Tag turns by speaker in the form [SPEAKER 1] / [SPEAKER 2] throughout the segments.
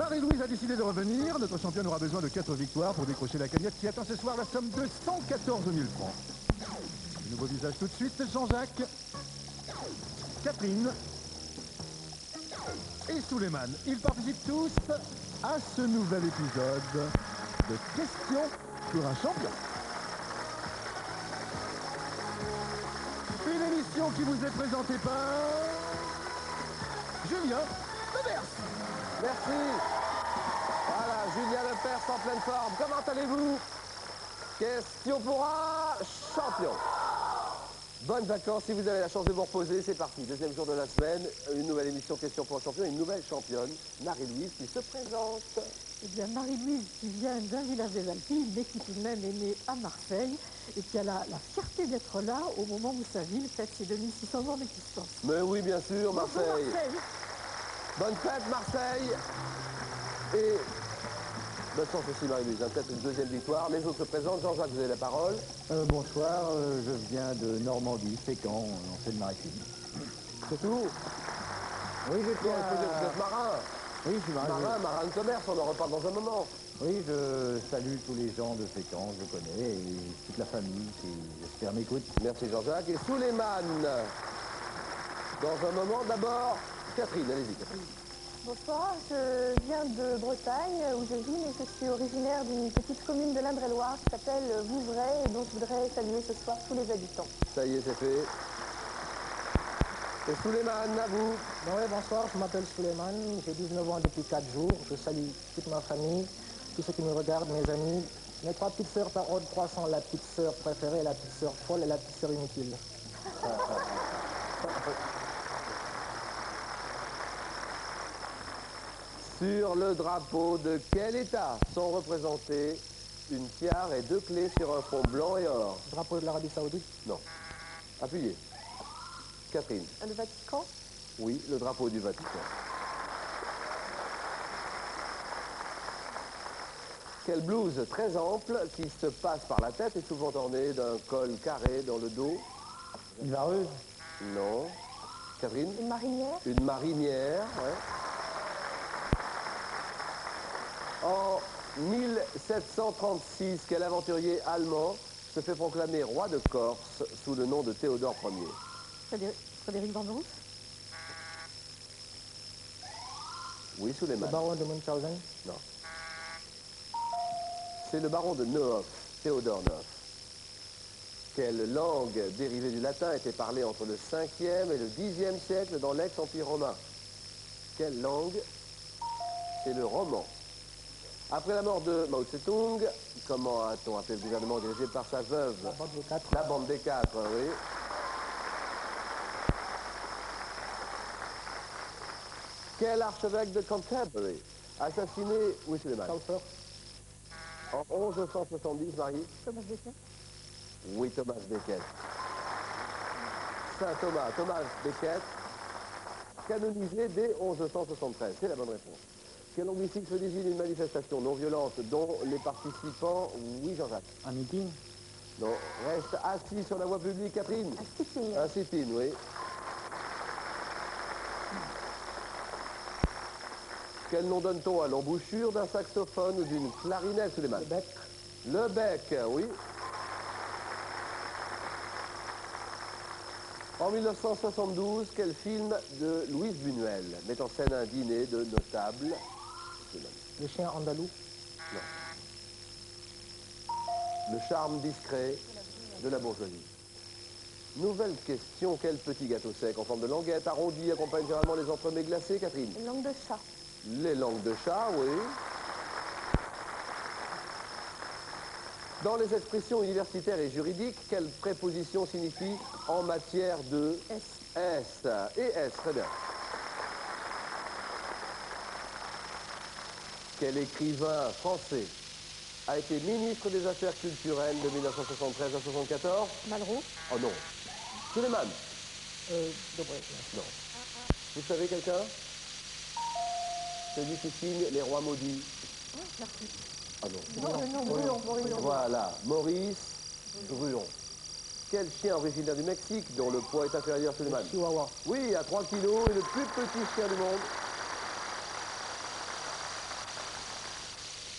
[SPEAKER 1] Marie-Louise a décidé de revenir. Notre championne aura besoin de 4 victoires pour décrocher la cagnotte qui atteint ce soir la somme de 114 000 francs. De nouveaux visages tout de suite, Jean-Jacques, Catherine et Souleymane. Ils participent tous à ce nouvel épisode de Questions pour un champion. Une émission qui vous est présentée par Julien Lepers.
[SPEAKER 2] Merci. Voilà, Julien Lepers en pleine forme. Comment allez-vous? Question pour un champion. Bonnes vacances si vous avez la chance de vous reposer. C'est parti. Deuxième jour de la semaine. Une nouvelle émission Question pour un champion. Une nouvelle championne, Marie-Louise, qui se présente.
[SPEAKER 3] Eh bien, Marie-Louise, qui vient d'un village des Alpes, mais qui tout de même est née à Marseille et qui a la fierté d'être là au moment où sa ville fête ses 2600 ans d'existence.
[SPEAKER 2] Mais oui, bien sûr, Marseille.
[SPEAKER 3] Bonjour, Marseille.
[SPEAKER 2] Bonne fête, Marseille. Et bonne chance aussi, Marie-Louise. Peut-être une deuxième victoire. Les autres se présentent. Jean-Jacques, vous avez la parole.
[SPEAKER 1] Bonsoir, je viens de Normandie, Fécamp, en Seine-Maritime.
[SPEAKER 2] C'est tout.
[SPEAKER 1] Oui, je
[SPEAKER 2] Vous êtes marin.
[SPEAKER 1] Oui, je suis
[SPEAKER 2] Marin de commerce. On en reparle dans un moment.
[SPEAKER 1] Oui, je salue tous les gens de Fécamp, je connais, et toute la famille qui, j'espère, m'écoute.
[SPEAKER 2] Merci, Jean-Jacques. Et Souleymane. Dans un moment, d'abord, Catherine. Allez-y, Catherine.
[SPEAKER 4] Bonsoir, je viens de Bretagne où je vis, mais je suis originaire d'une petite commune de l'Indre-et-Loire qui s'appelle Vouvray et dont je voudrais saluer ce soir tous les habitants.
[SPEAKER 2] Ça y est, c'est fait. Et Souleymane, à vous.
[SPEAKER 5] Oui, bonsoir, je m'appelle Souleymane, j'ai 19 ans depuis 4 jours. Je salue toute ma famille, tous ceux qui me regardent, mes amis. Mes 3 petites sœurs par ordre croissant, la petite sœur préférée, la petite sœur folle et la petite sœur inutile.
[SPEAKER 2] Sur le drapeau de quel État sont représentés une tiare et 2 clés sur un fond blanc et or?
[SPEAKER 5] Drapeau de l'Arabie Saoudite?
[SPEAKER 2] Non. Appuyez. Catherine.
[SPEAKER 4] Le Vatican?
[SPEAKER 2] Oui, le drapeau du Vatican. Quelle blouse très ample qui se passe par la tête et souvent ornée d'un col carré dans le dos?
[SPEAKER 1] Une vareuse?
[SPEAKER 2] Non. Catherine?
[SPEAKER 4] Une marinière?
[SPEAKER 2] Une marinière, ouais. En 1736, quel aventurier allemand se fait proclamer roi de Corse sous le nom de Théodore Ier?
[SPEAKER 3] Frédéric Vanderous.
[SPEAKER 2] Oui,
[SPEAKER 5] Le
[SPEAKER 2] Souleymane.
[SPEAKER 5] baron de Munchausen?
[SPEAKER 2] Non. C'est le baron de Neuf, Théodore Neuf. Quelle langue dérivée du latin était parlée entre le 5e et le 10e siècle dans l'ex-empire romain? Quelle langue? C'est le roman. Après la mort de Mao Tse-tung, comment a-t-on appelé le gouvernement dirigé par sa veuve?
[SPEAKER 5] La bande des 4.
[SPEAKER 2] La bande des 4, oui. Quel archevêque de Canterbury assassiné Souleymane
[SPEAKER 5] Chauffeur?
[SPEAKER 2] en 1170, Marie?
[SPEAKER 3] Thomas Becket.
[SPEAKER 2] Oui, Thomas Becket. Saint Thomas, Thomas Becket, canonisé dès 1173. C'est la bonne réponse. Quel anglicisme désigne une manifestation non violente dont les participants... Oui, Jean-Jacques.
[SPEAKER 5] Un meeting?
[SPEAKER 2] Non, reste assis sur la voie publique, Catherine.
[SPEAKER 4] Un sit-in.
[SPEAKER 2] Un sit-in, oui. Quel nom donne-t-on à l'embouchure d'un saxophone ou d'une clarinette, Souleymane?
[SPEAKER 5] Le bec?
[SPEAKER 2] Le bec, oui. En 1972, quel film de Louise Buñuel met en scène un dîner de notables?
[SPEAKER 5] Le chien andalou?
[SPEAKER 2] Non. Le charme discret de la bourgeoisie. Nouvelle question, quel petit gâteau sec en forme de languette arrondi accompagne généralement les entremets glacés, Catherine?
[SPEAKER 4] Une langue de chat.
[SPEAKER 2] Les langues de chat, oui. Dans les expressions universitaires et juridiques, quelle préposition signifie en matière de...
[SPEAKER 4] S.
[SPEAKER 2] S. Et S, très bien. Quel écrivain français a été ministre des Affaires culturelles de 1973 à 1974?
[SPEAKER 3] Malraux.
[SPEAKER 2] Oh non. Souleymane?
[SPEAKER 5] Debré.
[SPEAKER 2] Non. Vous savez quelqu'un? Celui qui signe Les Rois Maudits.
[SPEAKER 3] Merci.
[SPEAKER 2] Ah non.
[SPEAKER 3] Non, Bruon.
[SPEAKER 2] Voilà, Maurice Druon. Quel chien originaire du Mexique dont le poids est inférieur à Souleymane?
[SPEAKER 5] Chihuahua.
[SPEAKER 2] Oui, à 3 kilos et le plus petit chien du monde.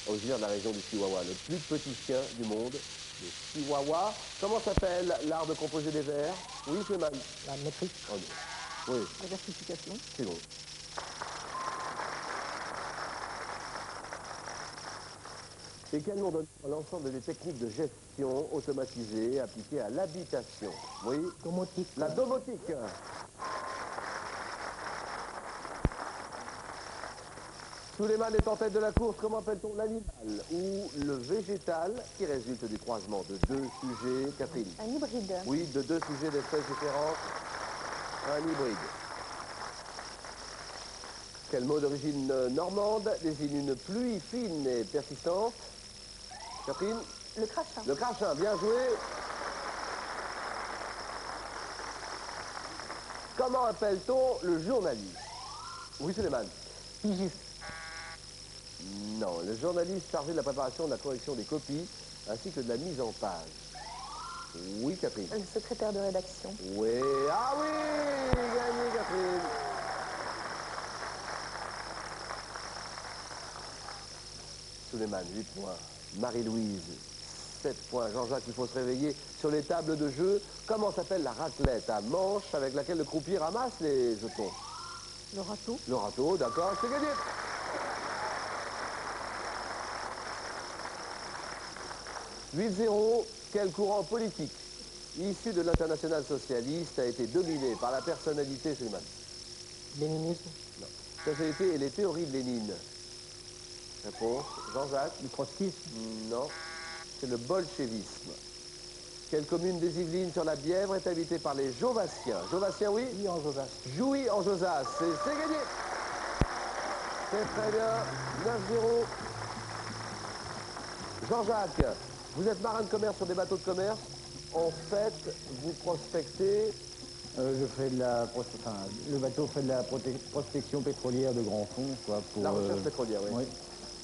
[SPEAKER 2] originaire de la région du Chihuahua, le plus petit chien du monde, le Chihuahua. Comment s'appelle l'art de composer des vers? Oui, Suleiman.
[SPEAKER 5] La métrique.
[SPEAKER 2] Oh, non. Oui,
[SPEAKER 3] La versification.
[SPEAKER 2] c'est bon. Et quel nom donne à l'ensemble des techniques de gestion automatisée appliquées à l'habitation? Oui,
[SPEAKER 5] Domotique.
[SPEAKER 2] la domotique. Suleiman est en tête de la course. Comment appelle-t-on l'animal ou le végétal qui résulte du croisement de deux sujets? Catherine.
[SPEAKER 4] Un hybride.
[SPEAKER 2] Oui, de deux sujets d'espèces différentes. Un hybride. Quel mot d'origine normande désigne une pluie fine et persistante? Catherine?
[SPEAKER 4] Le crachin.
[SPEAKER 2] Le crachin, bien joué. Comment appelle-t-on le journaliste? Oui, Suleiman.
[SPEAKER 5] Pigiste.
[SPEAKER 2] Non, le journaliste chargé de la préparation de la correction des copies ainsi que de la mise en page. Oui, Catherine.
[SPEAKER 4] Le secrétaire de rédaction.
[SPEAKER 2] Oui, ah oui, gagné, Catherine. Suleiman, 8 points. Marie-Louise, 7 points. Jean-Jacques, il faut se réveiller sur les tables de jeu. Comment s'appelle la raclette à manche avec laquelle le croupier ramasse les jetons?
[SPEAKER 3] Le râteau.
[SPEAKER 2] Le râteau, d'accord, c'est gagné. « 8-0, quel courant politique issu de l'international socialiste a été dominé par la personnalité Suleiman?
[SPEAKER 5] Léninisme.
[SPEAKER 2] Non. Personnalité et les théories de Lénine. Réponse, Jean-Jacques?
[SPEAKER 5] Du trotskisme.
[SPEAKER 2] Non, c'est le bolchevisme. Quelle commune des Yvelines sur la Bièvre est habitée par les Jovassiens? Jovassiens, oui?
[SPEAKER 5] Oui, en Josas.
[SPEAKER 2] Jouy en Josas, c'est gagné. C'est très bien, 9-0. Jean-Jacques, vous êtes marin de commerce sur des bateaux de commerce. En fait, vous prospectez.
[SPEAKER 6] Je fais de la le bateau fait de la prospection pétrolière de grand fond, quoi, pour
[SPEAKER 2] La recherche pétrolière, oui.
[SPEAKER 6] oui,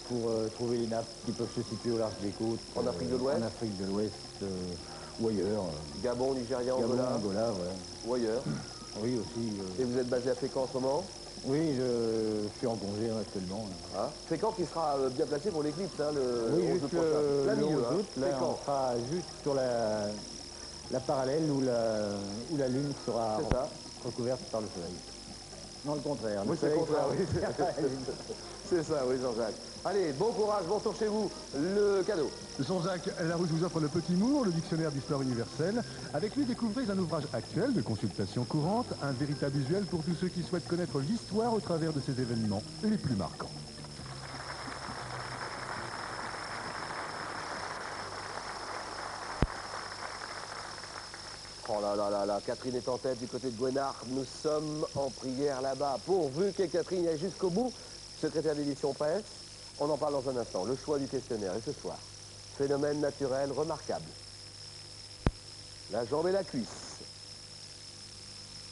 [SPEAKER 6] pour trouver les nappes qui peuvent se situer au large des côtes.
[SPEAKER 2] En Afrique de l'Ouest.
[SPEAKER 6] En Afrique de l'Ouest ou ailleurs.
[SPEAKER 2] Gabon, Nigeria,
[SPEAKER 6] Gabon,
[SPEAKER 2] Angola,
[SPEAKER 6] Angola, ouais.
[SPEAKER 2] ou ailleurs.
[SPEAKER 6] Oui aussi.
[SPEAKER 2] Et vous êtes basé à Fécamp en ce moment?
[SPEAKER 6] Oui, je suis en congé actuellement. Là.
[SPEAKER 2] Hein, Fécamp qui sera bien placé pour l'éclipse, hein, le
[SPEAKER 6] Oui,
[SPEAKER 2] 11
[SPEAKER 6] juste
[SPEAKER 2] août prochain. Plein
[SPEAKER 6] le
[SPEAKER 2] milieu,
[SPEAKER 6] 11
[SPEAKER 2] hein.
[SPEAKER 6] août, là,
[SPEAKER 2] Fécamp.
[SPEAKER 6] on sera juste sur la parallèle où la Lune sera
[SPEAKER 2] C'est ça.
[SPEAKER 6] recouverte par le Soleil. Non, le contraire.
[SPEAKER 2] Oui,
[SPEAKER 6] Le
[SPEAKER 2] c'est le
[SPEAKER 6] Soleil
[SPEAKER 2] contraire,
[SPEAKER 6] sera-
[SPEAKER 2] oui. C'est ça, oui, Jean-Jacques. Allez, bon courage, bon tour chez vous. Le cadeau.
[SPEAKER 1] Jean-Jacques Larouche vous offre le Petit Mour, le dictionnaire d'histoire universelle. Avec lui, découvrez un ouvrage actuel de consultation courante, un véritable visuel pour tous ceux qui souhaitent connaître l'histoire au travers de ces événements les plus marquants.
[SPEAKER 2] Oh là là là là, Catherine est en tête du côté de Gwenard. Nous sommes en prière là-bas. Pourvu que Catherine aille jusqu'au bout. Secrétaire d'édition presse, on en parle dans un instant. Le choix du questionnaire. Et ce soir, phénomène naturel remarquable. La jambe et la cuisse.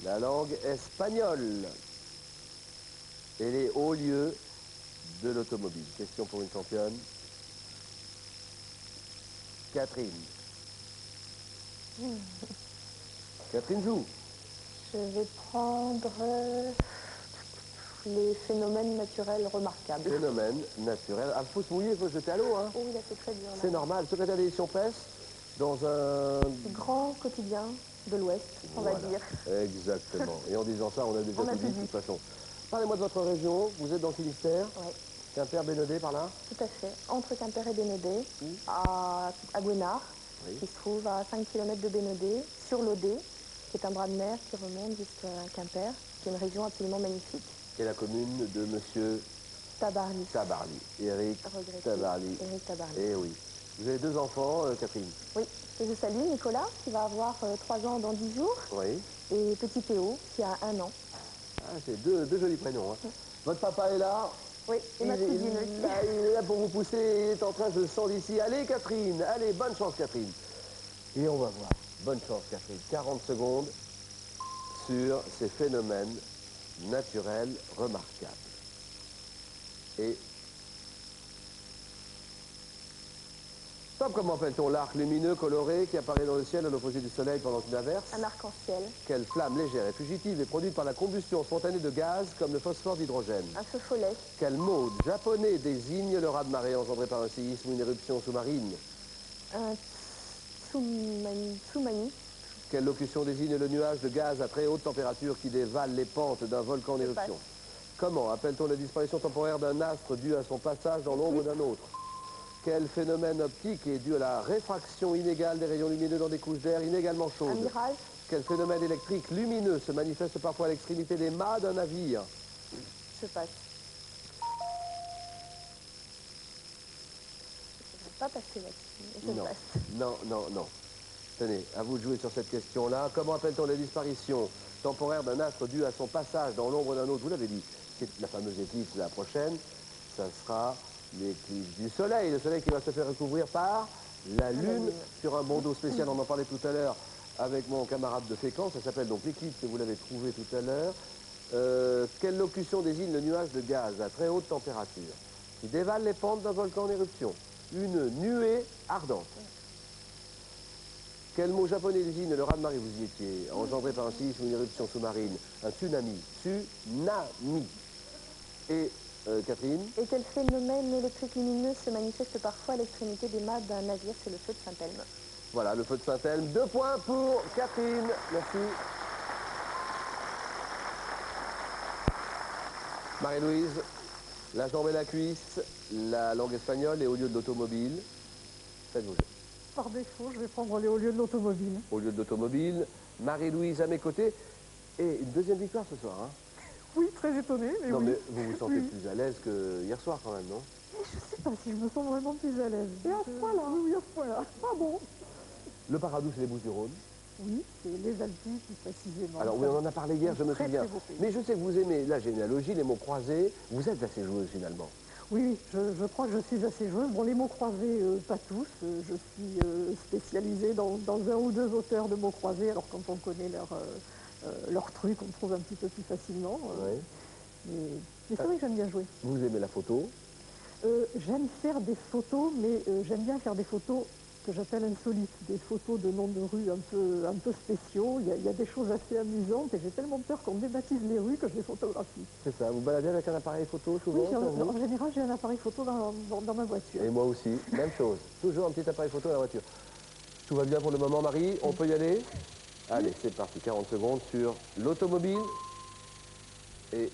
[SPEAKER 2] La langue espagnole. Et les hauts lieux de l'automobile. Question pour une championne. Catherine. Catherine joue.
[SPEAKER 4] Je vais prendre les phénomènes naturels remarquables.
[SPEAKER 2] Phénomène naturel. Ah, il faut se mouiller, il faut se jeter à l'eau. Hein.
[SPEAKER 4] Oh, là, c'est très dur. là.
[SPEAKER 2] C'est normal. Secrétaire d'édition presse, dans un...
[SPEAKER 4] Grand quotidien de l'Ouest, on va
[SPEAKER 2] Voilà.
[SPEAKER 4] dire.
[SPEAKER 2] Exactement. Et en disant ça, on a déjà
[SPEAKER 4] On a
[SPEAKER 2] tout
[SPEAKER 4] tout
[SPEAKER 2] dit de
[SPEAKER 4] dit.
[SPEAKER 2] toute façon. Parlez-moi de votre région. Vous êtes dans le Finistère.
[SPEAKER 4] Ouais,
[SPEAKER 2] Quimper, Bénodet, par là.
[SPEAKER 4] tout à fait. Entre Quimper et Bénodet, à Gwenard,
[SPEAKER 2] Oui.
[SPEAKER 4] qui se trouve à 5 km de Bénodet, sur l'Odé, qui est un bras de mer qui remonte jusqu'à Quimper, qui est une région absolument magnifique.
[SPEAKER 2] Et la commune de Monsieur
[SPEAKER 4] Tabarly.
[SPEAKER 2] Tabarly. Éric
[SPEAKER 4] Regretté.
[SPEAKER 2] Tabarly.
[SPEAKER 4] Éric Tabarly.
[SPEAKER 2] Eh oui. Vous avez 2 enfants, Catherine.
[SPEAKER 4] Oui, que je salue, Nicolas, qui va avoir 3 ans dans 10 jours,
[SPEAKER 2] Oui.
[SPEAKER 4] et petit Théo, qui a 1 an.
[SPEAKER 2] Ah, c'est deux jolis prénoms. Hein. Votre papa est là.
[SPEAKER 4] Oui, et ma cousine aussi.
[SPEAKER 2] Il est là pour vous pousser, il est en train, je le sens d'ici. Allez Catherine, allez, bonne chance Catherine. Et on va voir. Bonne chance Catherine. 40 secondes sur ces phénomènes naturels remarquables. Et Stop, comment appelle-t-on l'arc lumineux coloré qui apparaît dans le ciel à l'opposé du soleil pendant une averse?
[SPEAKER 4] Un arc-en-ciel.
[SPEAKER 2] Quelle flamme légère et fugitive est produite par la combustion spontanée de gaz comme le phosphore d'hydrogène?
[SPEAKER 4] Un feu follet.
[SPEAKER 2] Quel mot japonais désigne le raz-de-marée engendré par un séisme ou une éruption sous-marine?
[SPEAKER 4] Un tsunami.
[SPEAKER 2] Quelle locution désigne le nuage de gaz à très haute température qui dévale les pentes d'un volcan en
[SPEAKER 4] Je
[SPEAKER 2] éruption?
[SPEAKER 4] passe.
[SPEAKER 2] Comment appelle-t-on la disparition temporaire d'un astre due à son passage dans l'ombre d'un autre? Quel phénomène optique est dû à la réfraction inégale des rayons lumineux dans des couches d'air inégalement
[SPEAKER 4] Un
[SPEAKER 2] chaudes?
[SPEAKER 4] mirage.
[SPEAKER 2] Quel phénomène électrique lumineux se manifeste parfois à l'extrémité des mâts d'un navire?
[SPEAKER 4] Je passe. Je ne vais pas passer là-dessus. Je
[SPEAKER 2] Non,
[SPEAKER 4] passe.
[SPEAKER 2] non, non, non. Tenez, à vous de jouer sur cette question-là. Comment appelle-t-on la disparition temporaire d'un astre due à son passage dans l'ombre d'un autre? Vous l'avez dit, c'est la fameuse éclipse la prochaine. Ça sera l'éclipse du soleil. Le soleil qui va se faire recouvrir par la lune sur un bandeau spécial. On en parlait tout à l'heure avec mon camarade de Fécamp. Ça s'appelle donc l'éclipse et vous l'avez trouvé tout à l'heure. Quelle locution désigne le nuage de gaz à très haute température qui dévale les pentes d'un volcan en éruption? Une nuée ardente. Quel mot japonais désigne le raz-de-marée, vous y étiez, engendré par un séisme ou une éruption sous-marine? Un tsunami. Tsunami. Et Catherine?
[SPEAKER 4] Et quel phénomène électrique lumineux se manifeste parfois à l'extrémité des mâts d'un navire? C'est le feu de Saint-Elme.
[SPEAKER 2] Voilà, le feu de Saint-Elme. 2 points pour Catherine. Merci. Marie-Louise, la jambe et la cuisse, la langue espagnole et au lieu de l'automobile. Faites-vous jeu.
[SPEAKER 3] Par défaut, je vais prendre les hauts lieux de l'automobile.
[SPEAKER 2] Au lieu de l'automobile, Marie-Louise à mes côtés. Et une deuxième victoire ce soir, hein?
[SPEAKER 3] Oui, très étonnée, mais
[SPEAKER 2] Non,
[SPEAKER 3] oui.
[SPEAKER 2] mais vous vous sentez
[SPEAKER 3] Oui.
[SPEAKER 2] plus à l'aise que hier soir quand même, non?
[SPEAKER 3] Mais je sais pas si je me sens vraiment plus à l'aise. Et à ce point-là? Oui, à ce point-là. Ah bon?
[SPEAKER 2] Le Paradou, c'est les Bouches-du-Rhône.
[SPEAKER 3] Oui, c'est les Alpes plus précisément.
[SPEAKER 2] Alors oui, on en a parlé hier, je me
[SPEAKER 3] Très,
[SPEAKER 2] souviens.
[SPEAKER 3] très beau pays.
[SPEAKER 2] Mais je sais que vous aimez la généalogie, les mots croisés. Vous êtes assez joueuse finalement.
[SPEAKER 3] Oui, je crois que je suis assez joueuse. Bon, les mots croisés, pas tous. Je suis spécialisée dans un ou deux auteurs de mots croisés. Alors quand on connaît leur truc, on trouve un petit peu plus facilement.
[SPEAKER 2] Ouais.
[SPEAKER 3] Mais c'est vrai que j'aime bien jouer.
[SPEAKER 2] Vous aimez la photo.
[SPEAKER 3] J'aime faire des photos, mais j'aime bien faire des photos que j'appelle insolites, des photos de noms de rues un peu spéciaux. Il y a des choses assez amusantes et j'ai tellement peur qu'on débaptise les rues que je les photographie.
[SPEAKER 2] C'est ça, vous baladez avec un appareil photo souvent?
[SPEAKER 3] Oui,
[SPEAKER 2] ça, vous
[SPEAKER 3] en général, j'ai un appareil photo dans ma voiture.
[SPEAKER 2] Et moi aussi, même chose. Toujours un petit appareil photo à la voiture. Tout va bien pour le moment, Marie. On peut y aller? Allez, c'est parti. 40 secondes sur l'automobile. Et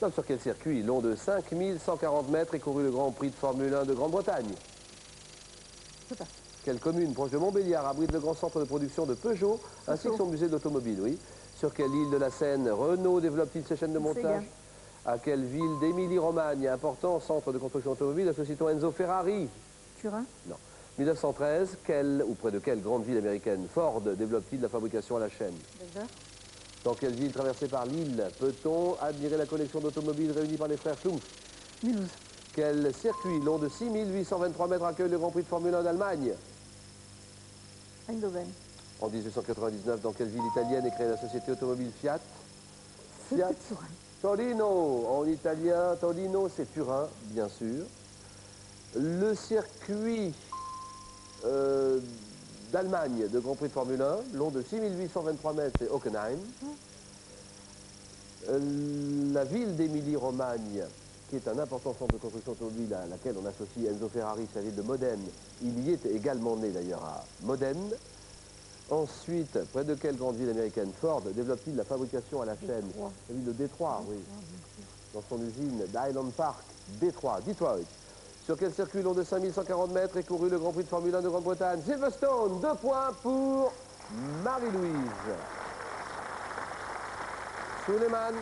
[SPEAKER 2] sur quel circuit long de 5140 mètres est couru le Grand Prix de Formule 1 de Grande-Bretagne?
[SPEAKER 3] C'est ça.
[SPEAKER 2] Quelle commune proche de Montbéliard abrite le grand centre de production de Peugeot ainsi que son musée d'automobile, oui? Sur quelle île de la Seine Renault développe-t-il ses chaînes de montage? À quelle ville d'Émilie-Romagne, important centre de construction automobile, associe-t-on Enzo Ferrari?
[SPEAKER 3] Turin?
[SPEAKER 2] Non. 1913, quelle ou près de quelle grande ville américaine Ford développe-t-il la fabrication à la chaîne?
[SPEAKER 3] Denver?
[SPEAKER 2] Dans quelle ville traversée par l'île peut-on admirer la collection d'automobiles réunie par les frères Schlumpf?
[SPEAKER 3] Mulhouse?
[SPEAKER 2] Quel circuit long de 6823 mètres accueille le Grand Prix de Formule 1 d'Allemagne?
[SPEAKER 3] Eindhoven?
[SPEAKER 2] En 1899, dans quelle ville italienne est créée la société automobile Fiat? Fiat
[SPEAKER 3] C'était Turin.
[SPEAKER 2] Torino, en italien, Torino c'est Turin, bien sûr. Le circuit d'Allemagne de Grand Prix de Formule 1, long de 6823 mètres, c'est Hockenheim. La ville d'Émilie-Romagne, qui est un important centre de construction automobile à laquelle on associe Enzo Ferrari, sa ville de Modène. Il y est également né d'ailleurs à Modène. Ensuite, près de quelle grande ville américaine Ford développe-t-il la fabrication à la chaîne? La ville de Détroit, oui. Dans son usine d'Highland Park, Detroit. Sur quel circuit long de 5140 mètres est couru le Grand Prix de Formule 1 de Grande-Bretagne? Silverstone, 2 points pour Marie-Louise. Suleiman,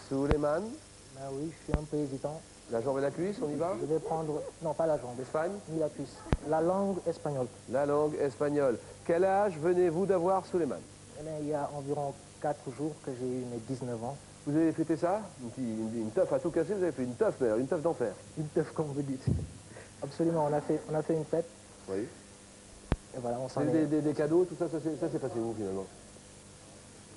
[SPEAKER 5] Ben oui, je suis un peu hésitant.
[SPEAKER 2] la jambe et la cuisse, on y va?
[SPEAKER 5] Je vais prendre, non pas la jambe,
[SPEAKER 2] L'Espagne,
[SPEAKER 5] ni la cuisse. La langue espagnole.
[SPEAKER 2] la langue espagnole. Quel âge venez-vous d'avoir, Suleiman?
[SPEAKER 5] Eh bien, il y a environ 4 jours que j'ai eu mes 19 ans.
[SPEAKER 2] Vous avez fêté ça? Une teuf à tout casser, vous avez fait une teuf, mais alors une teuf d'enfer.
[SPEAKER 5] Une teuf, comme vous dites. Absolument, on a fait une fête.
[SPEAKER 2] Oui.
[SPEAKER 5] Et voilà, on s'en
[SPEAKER 2] Des,
[SPEAKER 5] est...
[SPEAKER 2] des- des cadeaux, tout ça, ça s'est passé où finalement?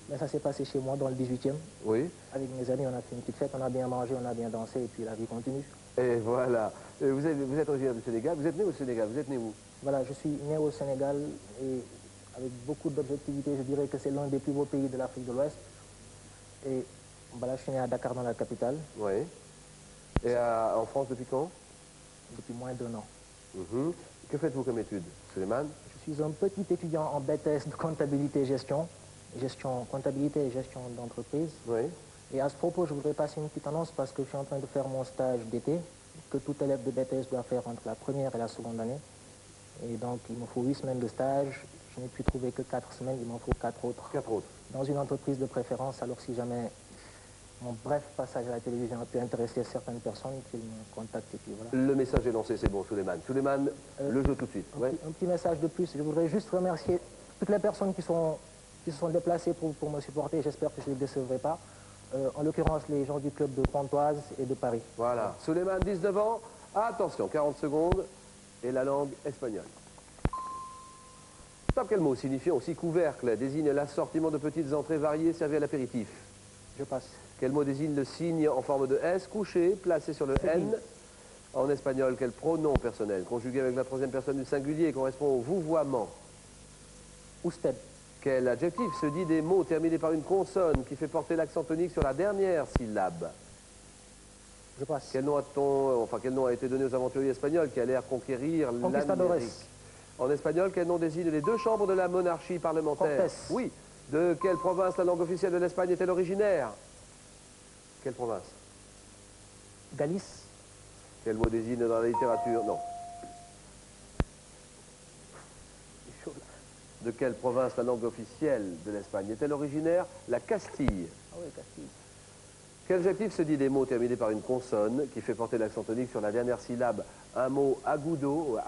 [SPEAKER 5] Mais ça s'est passé chez moi dans le 18e.
[SPEAKER 2] Oui.
[SPEAKER 5] Avec mes amis, on a fait une petite fête, on a bien mangé, on a bien dansé et puis la vie continue.
[SPEAKER 2] Et voilà. Vous êtes originaire du Sénégal. Vous êtes né au Sénégal. Vous êtes né où?
[SPEAKER 5] Voilà, je suis né au Sénégal et avec beaucoup d'objectivité, je dirais que c'est l'un des plus beaux pays de l'Afrique de l'Ouest. Et voilà, je suis né à Dakar, dans la capitale.
[SPEAKER 2] Oui. Et en France depuis quand?
[SPEAKER 5] Depuis moins d'1 an.
[SPEAKER 2] Que faites-vous comme études, Souleymane?
[SPEAKER 5] Je suis un petit étudiant en BTS de comptabilité et gestion. Comptabilité et gestion d'entreprise.
[SPEAKER 2] Oui.
[SPEAKER 5] Et à ce propos, je voudrais passer une petite annonce parce que je suis en train de faire mon stage d'été, que tout élève de BTS doit faire entre la première et la seconde année. Et donc, il me faut 8 semaines de stage. Je n'ai pu trouver que 4 semaines, il m'en faut 4 autres.
[SPEAKER 2] 4 autres.
[SPEAKER 5] Dans une entreprise de préférence, alors si jamais mon bref passage à la télévision a pu intéresser certaines personnes, qu'ils me contactent et puis voilà.
[SPEAKER 2] Le message est lancé, c'est bon, Souleymane. Souleymane, le jeu tout de suite.
[SPEAKER 5] Un petit message de plus, je voudrais juste remercier toutes les personnes qui se sont déplacées pour me supporter. J'espère que je ne les décevrai pas. En l'occurrence, les gens du club de Pontoise et de Paris.
[SPEAKER 2] Voilà. Souleymane, 19 ans. Attention, 40 secondes. Et la langue espagnole. Stop, quel mot signifiant aussi couvercle désigne l'assortiment de petites entrées variées servies à l'apéritif?
[SPEAKER 5] Je passe.
[SPEAKER 2] Quel mot désigne le signe en forme de S couché, placé sur le N? En espagnol, quel pronom personnel, conjugué avec la troisième personne du singulier, correspond au vouvoiement?
[SPEAKER 5] Usted.
[SPEAKER 2] Quel adjectif se dit des mots terminés par une consonne qui fait porter l'accent tonique sur la dernière syllabe?
[SPEAKER 5] Je passe.
[SPEAKER 2] Quel nom a été donné aux aventuriers espagnols qui allèrent conquérir l'Amérique? En espagnol, quel nom désigne les deux chambres de la monarchie parlementaire?
[SPEAKER 5] Cortés.
[SPEAKER 2] Oui. De quelle province la langue officielle de l'Espagne est-elle originaire? Quelle province?
[SPEAKER 5] Galice.
[SPEAKER 2] Quel mot désigne dans la littérature? Non. De quelle province la langue officielle de l'Espagne est-elle originaire? La Castille.
[SPEAKER 5] Ah oui, Castille.
[SPEAKER 2] Quel adjectif se dit des mots terminés par une consonne qui fait porter l'accent tonique sur la dernière syllabe? Un mot agudo.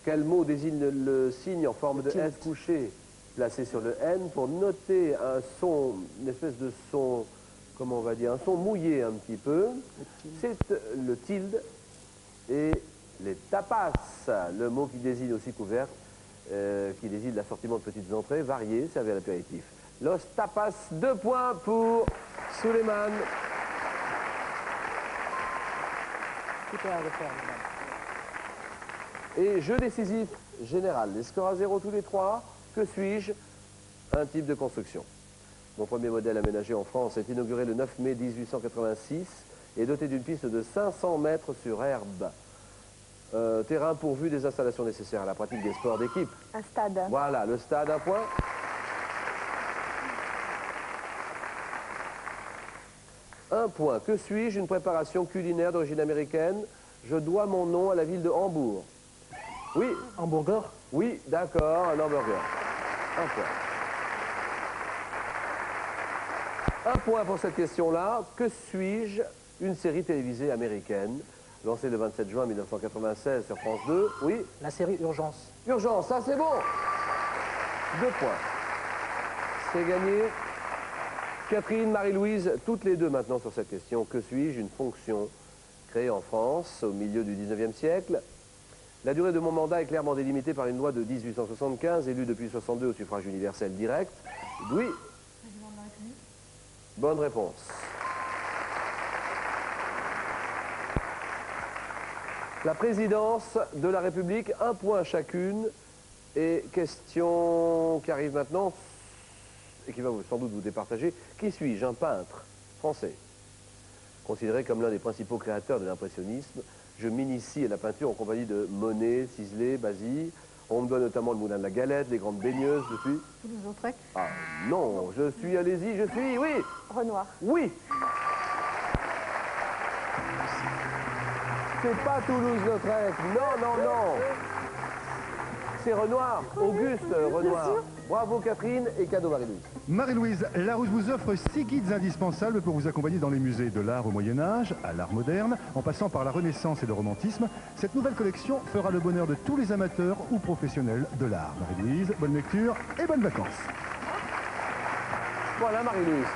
[SPEAKER 2] Quel mot désigne le signe en forme de S couché placé sur le N pour noter un son, une espèce de son, comment on va dire, un son mouillé un petit peu? C'est le tilde. Et les tapas, le mot qui désigne aussi couvercle, qui désigne l'assortiment de petites entrées variées servies à l'apéritif. Los tapas, 2 points pour Souleymane.
[SPEAKER 5] Tout est à refaire, madame.
[SPEAKER 2] Et jeu décisif général. Les scores à 0 tous les 3. Que suis-je? Un type de construction. Mon premier modèle aménagé en France est inauguré le 9 mai 1886 et doté d'une piste de 500 mètres sur herbe. Terrain pourvu des installations nécessaires à la pratique des sports d'équipe.
[SPEAKER 4] Un stade.
[SPEAKER 2] Voilà, le stade, 1 point. Un point. Que suis-je? Une préparation culinaire d'origine américaine. Je dois mon nom à la ville de Hambourg. Oui.
[SPEAKER 5] Hamburger.
[SPEAKER 2] Oui, d'accord, un hamburger. 1 point. 1 point pour cette question-là. Que suis-je? Une série télévisée américaine, lancée le 27 juin 1996 sur France 2. Oui.
[SPEAKER 5] La série Urgence.
[SPEAKER 2] Urgence, ça c'est bon. 2 points. C'est gagné. Catherine, Marie-Louise, toutes les deux maintenant sur cette question. Que suis-je? Une fonction créée en France au milieu du 19e siècle. La durée de mon mandat est clairement délimitée par une loi de 1875, élue depuis 62 au suffrage universel direct. Oui.
[SPEAKER 4] Président de la République.
[SPEAKER 2] Bonne réponse. La présidence de la République, 1 point chacune. Et question qui arrive maintenant, et qui va sans doute vous départager. Qui suis-je? Un peintre français. Considéré comme l'un des principaux créateurs de l'impressionnisme, je m'initie à la peinture en compagnie de Monet, Sisley, Basile. On me doit notamment le Moulin de la Galette, les grandes baigneuses, je suis...
[SPEAKER 3] Toulouse-Lautrec.
[SPEAKER 2] Ah non, je suis, allez-y, je suis, oui.
[SPEAKER 4] Renoir.
[SPEAKER 2] Oui. C'est pas Toulouse-Lautrec, non, non, non. C'est Renoir, Auguste Renoir. Bravo Catherine et cadeau Marie-Louise.
[SPEAKER 1] Marie-Louise, Larousse vous offre 6 guides indispensables pour vous accompagner dans les musées de l'art au Moyen-Âge, à l'art moderne, en passant par la Renaissance et le romantisme. Cette nouvelle collection fera le bonheur de tous les amateurs ou professionnels de l'art. Marie-Louise, bonne lecture et bonnes vacances.
[SPEAKER 2] Voilà Marie-Louise.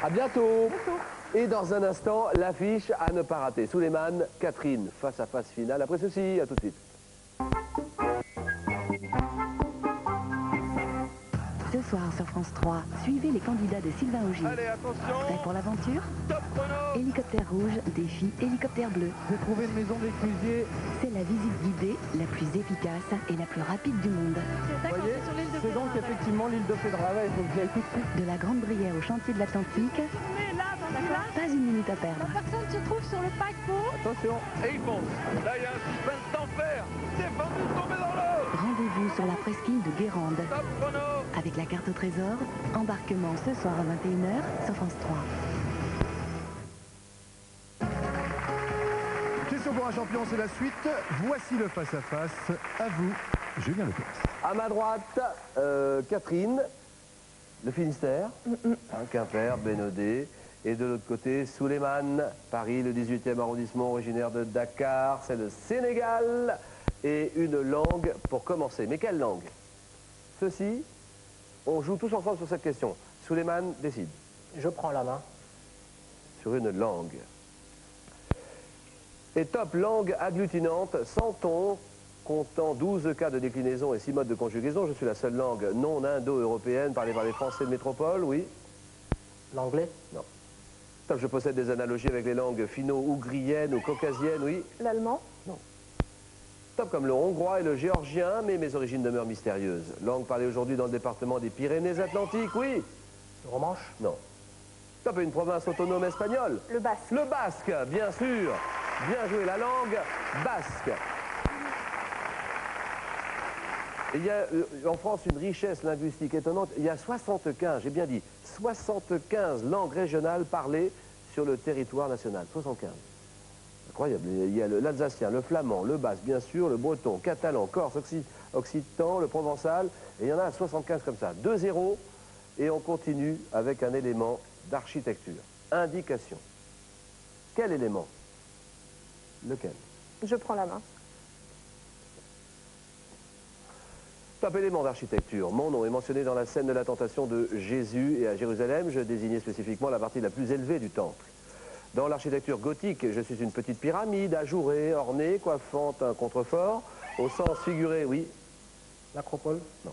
[SPEAKER 2] À bientôt. Et dans un instant, l'affiche à ne pas rater. Souleymane, Catherine, face à face finale. Après ceci, à tout de suite.
[SPEAKER 7] Ce soir sur France 3, suivez les candidats de Sylvain Augier.
[SPEAKER 8] Allez, attention.
[SPEAKER 7] Prêt pour l'aventure?
[SPEAKER 8] Top chrono.
[SPEAKER 7] Hélicoptère rouge, défi hélicoptère bleu.
[SPEAKER 6] J'ai trouvé une maison d'éclusier.
[SPEAKER 7] C'est la visite guidée la plus efficace et la plus rapide du monde.
[SPEAKER 6] Vous voyez, c'est donc effectivement l'île de Pedrava, il faut que j'y aille tout de suite.
[SPEAKER 7] De la Grande Brière au chantier de l'Atlantique, pas une minute à perdre.
[SPEAKER 3] Personne se trouve sur le paquebot.
[SPEAKER 6] Attention.
[SPEAKER 8] Et il fonce. Là, il y a un suspense d'enfer. Défendu de tomber dans l'eau.
[SPEAKER 7] Rendez-vous sur la presqu'île de Guérande.
[SPEAKER 8] Top chrono.
[SPEAKER 7] Avec la carte au trésor, embarquement ce soir à 21h sur France 3.
[SPEAKER 1] Question pour un champion, c'est la suite. Voici le face-à-face. À vous, Julien Lepers.
[SPEAKER 2] À ma droite, Catherine, le Finistère, Quimper, Bénodet. Et de l'autre côté, Souleymane, Paris, le 18e arrondissement, originaire de Dakar. C'est le Sénégal. Et une langue pour commencer. Mais quelle langue? Ceci, on joue tous ensemble sur cette question. Souleymane décide.
[SPEAKER 5] Je prends la main.
[SPEAKER 2] Sur une langue. Et top, langue agglutinante, sans ton, comptant 12 cas de déclinaison et 6 modes de conjugaison. Je suis la seule langue non indo-européenne parlée par les Français de métropole, oui.
[SPEAKER 5] L'anglais?
[SPEAKER 2] Non. Top, je possède des analogies avec les langues finno-ougriennes ou caucasiennes, oui.
[SPEAKER 4] L'allemand?
[SPEAKER 2] Non. Top comme le hongrois et le géorgien, mais mes origines demeurent mystérieuses. Langue parlée aujourd'hui dans le département des Pyrénées-Atlantiques, oui.
[SPEAKER 5] Le romanche?
[SPEAKER 2] Non. Top, une province autonome espagnole.
[SPEAKER 4] Le basque.
[SPEAKER 2] Le basque, bien sûr. Bien joué, la langue basque. Il y a en France une richesse linguistique étonnante. Il y a 75, j'ai bien dit, 75 langues régionales parlées sur le territoire national. 75. Incroyable. Il y a l'alsacien, le flamand, le basque, bien sûr, le breton, catalan, corse, occitan, le provençal. Et il y en a 75 comme ça. 2-0. Et on continue avec un élément d'architecture. Indication. Quel élément? Lequel?
[SPEAKER 4] Je prends la main.
[SPEAKER 2] Top élément d'architecture. Mon nom est mentionné dans la scène de la tentation de Jésus et à Jérusalem, je désignais spécifiquement la partie la plus élevée du temple. Dans l'architecture gothique, je suis une petite pyramide ajourée, ornée, coiffant un contrefort. Au sens figuré, oui.
[SPEAKER 5] L'acropole?
[SPEAKER 2] Non.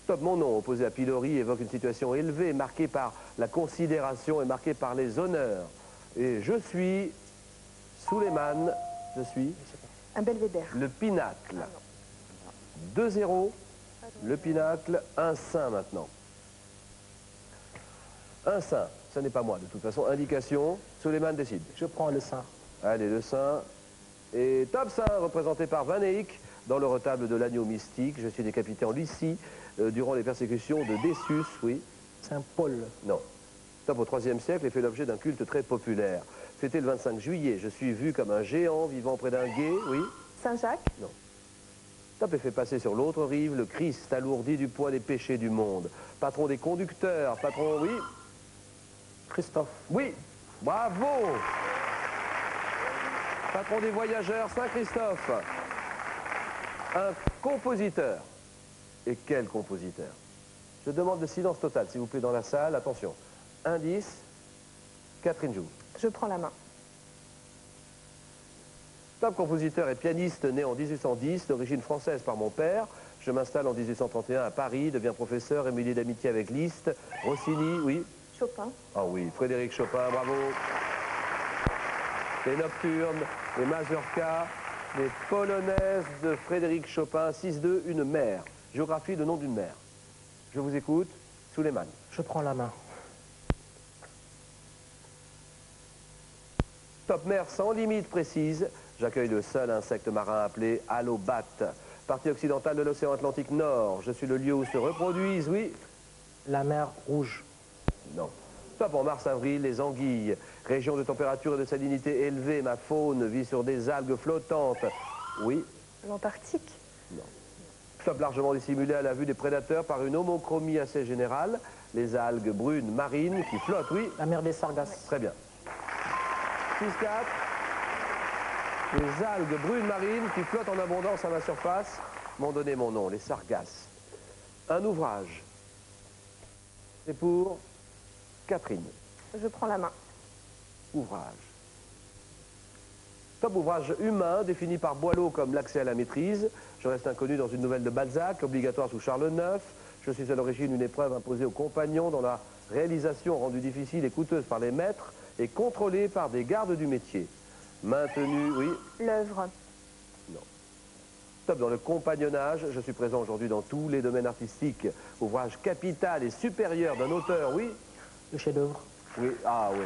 [SPEAKER 2] Top, mon nom, opposé à pilori, évoque une situation élevée, marquée par la considération et marquée par les honneurs. Et je suis Souleymane, je suis
[SPEAKER 4] Un belvédère.
[SPEAKER 2] le pinacle. 2-0, le pinacle, un saint maintenant. Un saint, ce n'est pas moi de toute façon. Indication, Souleymane décide.
[SPEAKER 5] Je prends le sein.
[SPEAKER 2] Allez, le saint. Et top saint, représenté par Van Eyck, dans le retable de l'agneau mystique. Je suis décapité en Lycie, durant les persécutions de Décius, oui.
[SPEAKER 5] Saint-Paul.
[SPEAKER 2] Non. Top, au IIIe siècle et fait l'objet d'un culte très populaire. C'était le 25 juillet. Je suis vu comme un géant vivant près d'un gué, oui.
[SPEAKER 4] Saint-Jacques?
[SPEAKER 2] Non. Top et fait passer sur l'autre rive le Christ alourdi du poids des péchés du monde. Patron des conducteurs, patron, oui.
[SPEAKER 5] Christophe.
[SPEAKER 2] Oui, bravo. Patron des voyageurs, Saint-Christophe. Un compositeur. Et quel compositeur? Je demande le silence total, s'il vous plaît, dans la salle. Attention. Indice, Catherine Jouve.
[SPEAKER 4] Je prends la main.
[SPEAKER 2] Top compositeur et pianiste né en 1810, d'origine française par mon père. Je m'installe en 1831 à Paris, deviens professeur et me lie d'amitié avec Liszt, Rossini, oui.
[SPEAKER 4] Chopin.
[SPEAKER 2] Ah oui, Frédéric Chopin, bravo. Les Nocturnes, les Mazurkas, les Polonaises de Frédéric Chopin, 6-2, une mer. Géographie, le nom d'une mer. Je vous écoute, Souleymane.
[SPEAKER 5] Je prends la main.
[SPEAKER 2] Top mer sans limite précise. J'accueille le seul insecte marin appelé allobate. Partie occidentale de l'océan Atlantique Nord. Je suis le lieu où se reproduisent, oui.
[SPEAKER 5] La mer Rouge.
[SPEAKER 2] Non. Top en mars-avril, les anguilles. Région de température et de salinité élevée. Ma faune vit sur des algues flottantes. Oui.
[SPEAKER 4] L'Antarctique?
[SPEAKER 2] Non. Top largement dissimulé à la vue des prédateurs par une homochromie assez générale. Les algues brunes marines qui flottent, oui.
[SPEAKER 5] La mer des Sargasses.
[SPEAKER 2] Très bien. 6-4. Les algues brunes marines qui flottent en abondance à ma surface m'ont donné mon nom, les Sargasses. Un ouvrage. C'est pour Catherine.
[SPEAKER 4] Je prends la main.
[SPEAKER 2] Ouvrage. Top ouvrage humain, défini par Boileau comme l'accès à la maîtrise. Je reste inconnu dans une nouvelle de Balzac, obligatoire sous Charles IX. Je suis à l'origine d'une épreuve imposée aux compagnons dont la réalisation rendue difficile et coûteuse par les maîtres et contrôlée par des gardes du métier. Maintenue, oui.
[SPEAKER 4] L'œuvre.
[SPEAKER 2] Non. Top dans le compagnonnage, je suis présent aujourd'hui dans tous les domaines artistiques. Ouvrage capital et supérieur d'un auteur, oui.
[SPEAKER 5] Le chef-d'œuvre.
[SPEAKER 2] Oui, ah oui.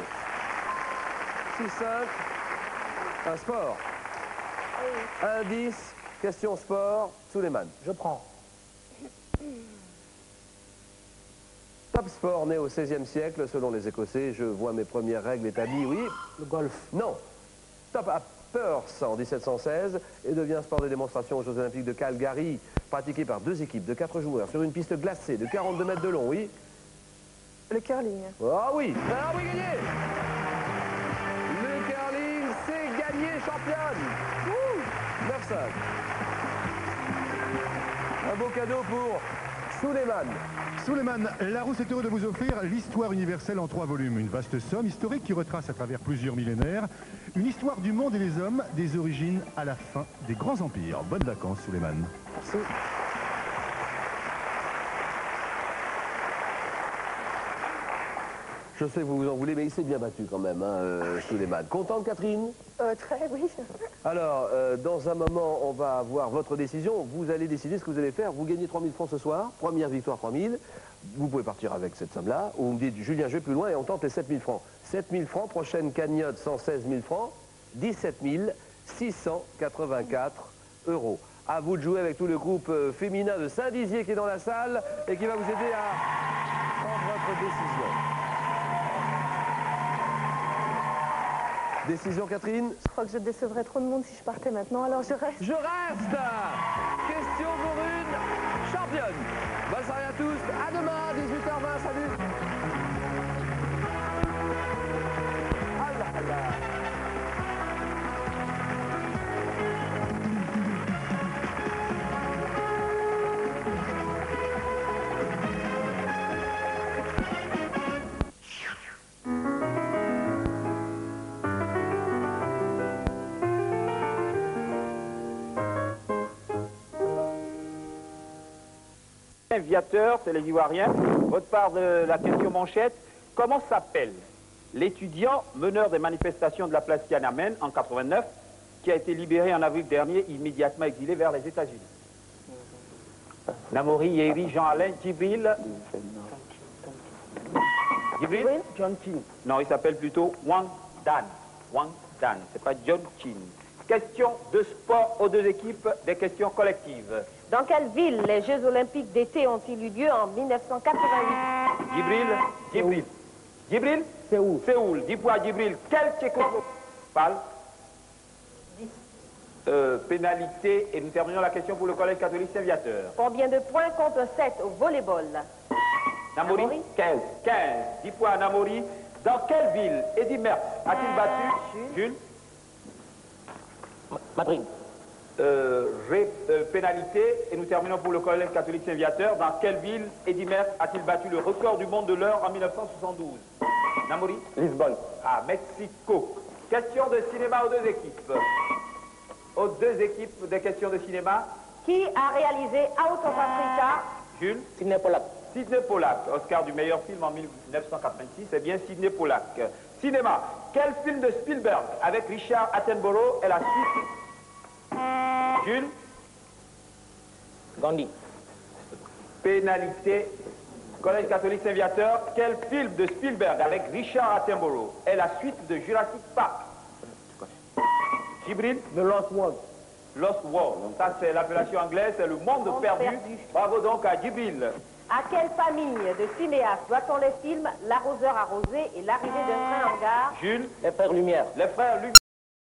[SPEAKER 2] 6-5, un sport. Indice, question sport, Souleymane.
[SPEAKER 5] Je prends.
[SPEAKER 2] Top sport né au XVIe siècle, selon les Écossais, je vois mes premières règles établies, oui.
[SPEAKER 5] Le golf.
[SPEAKER 2] Non. Top à Perth en 1716 et devient sport de démonstration aux Jeux Olympiques de Calgary, pratiqué par 2 équipes de 4 joueurs sur une piste glacée de 42 mètres de long, oui.
[SPEAKER 4] Le curling.
[SPEAKER 2] Ah oui, gagné. Le curling, c'est gagné, championne. 9-5. Un beau cadeau pour Souleymane.
[SPEAKER 1] Souleymane, Larousse est heureux de vous offrir l'histoire universelle en 3 volumes. Une vaste somme historique qui retrace à travers plusieurs millénaires une histoire du monde et des hommes, des origines à la fin des grands empires. Bonnes vacances, Souleymane.
[SPEAKER 5] Merci.
[SPEAKER 2] Je sais que vous vous en voulez, mais il s'est bien battu quand même, Souleymane. Contente, Catherine?
[SPEAKER 4] Très, oui.
[SPEAKER 2] Alors, dans un moment, on va avoir votre décision. Vous allez décider ce que vous allez faire. Vous gagnez 3 000 francs ce soir. Première victoire, 3 000. Vous pouvez partir avec cette somme-là. Ou vous me dites, Julien, je vais plus loin et on tente les 7 000 francs. 7 000 francs, prochaine cagnotte, 116 000 francs. 17 684 euros. À vous de jouer avec tout le groupe féminin de Saint-Dizier qui est dans la salle et qui va vous aider à prendre votre décision. Décision, Catherine?
[SPEAKER 4] Je crois que je décevrais trop de monde si je partais maintenant, alors je reste.
[SPEAKER 2] Je reste. Question pour une championne. Bonne soirée à tous. À demain, 18h20. Salut. Ah là là.
[SPEAKER 9] Viateur, c'est les Ivoiriens. Votre part de la question manchette. Comment s'appelle l'étudiant meneur des manifestations de la place Tiananmen en 89 qui a été libéré en avril dernier, immédiatement exilé vers les États-Unis? Namori, Yeri, Jean-Alain, Djibril. Djibril?
[SPEAKER 5] John Chin.
[SPEAKER 9] Non, il s'appelle plutôt Wang Dan. Wang Dan, c'est pas John Chin. Question de sport aux 2 équipes, des questions collectives.
[SPEAKER 10] Dans quelle ville les Jeux Olympiques d'été ont-ils eu lieu en 1988?
[SPEAKER 9] Djibril. Djibril? Séoul. Dis-moi, Djibril, quel Tchécoslovaque parle? Pénalité, et nous terminons la question pour le collège catholique Saint-Viateur.
[SPEAKER 10] Combien de points compte 7 au volleyball?
[SPEAKER 9] Namori? 15. Dis-moi, Namori, dans quelle ville Eddy Merckx a-t-il battu? Jules?
[SPEAKER 5] Madrid.
[SPEAKER 9] Pénalité, et nous terminons pour le collège catholique Saint-Viateur. Dans quelle ville Eddy Merckx a-t-il battu le record du monde de l'heure en 1972? Namori?
[SPEAKER 6] Lisbonne.
[SPEAKER 9] À Mexico. Question de cinéma aux 2 équipes. Aux 2 équipes des questions de cinéma.
[SPEAKER 10] Qui a réalisé Out of Africa?
[SPEAKER 9] Jules?
[SPEAKER 5] Sidney Pollack.
[SPEAKER 9] Sidney Pollack, Oscar du meilleur film en 1986, c'est bien Sidney Pollack. Cinéma, quel film de Spielberg avec Richard Attenborough est la suite? Jules?
[SPEAKER 5] Gandhi.
[SPEAKER 9] Pénalité, collège catholique Saint-Viateur, quel film de Spielberg avec Richard Attenborough est la suite de Jurassic Park? Djibril?
[SPEAKER 5] The Lost World.
[SPEAKER 9] Lost World, ça c'est l'appellation anglaise, c'est le monde perdu. Bravo donc à Djibril.
[SPEAKER 10] À quelle famille de cinéastes doit-on les films L'arroseur arrosé et l'arrivée d'un train en gare?
[SPEAKER 9] Jules?
[SPEAKER 5] Les Frères Lumière.
[SPEAKER 9] Les Frères Lumière.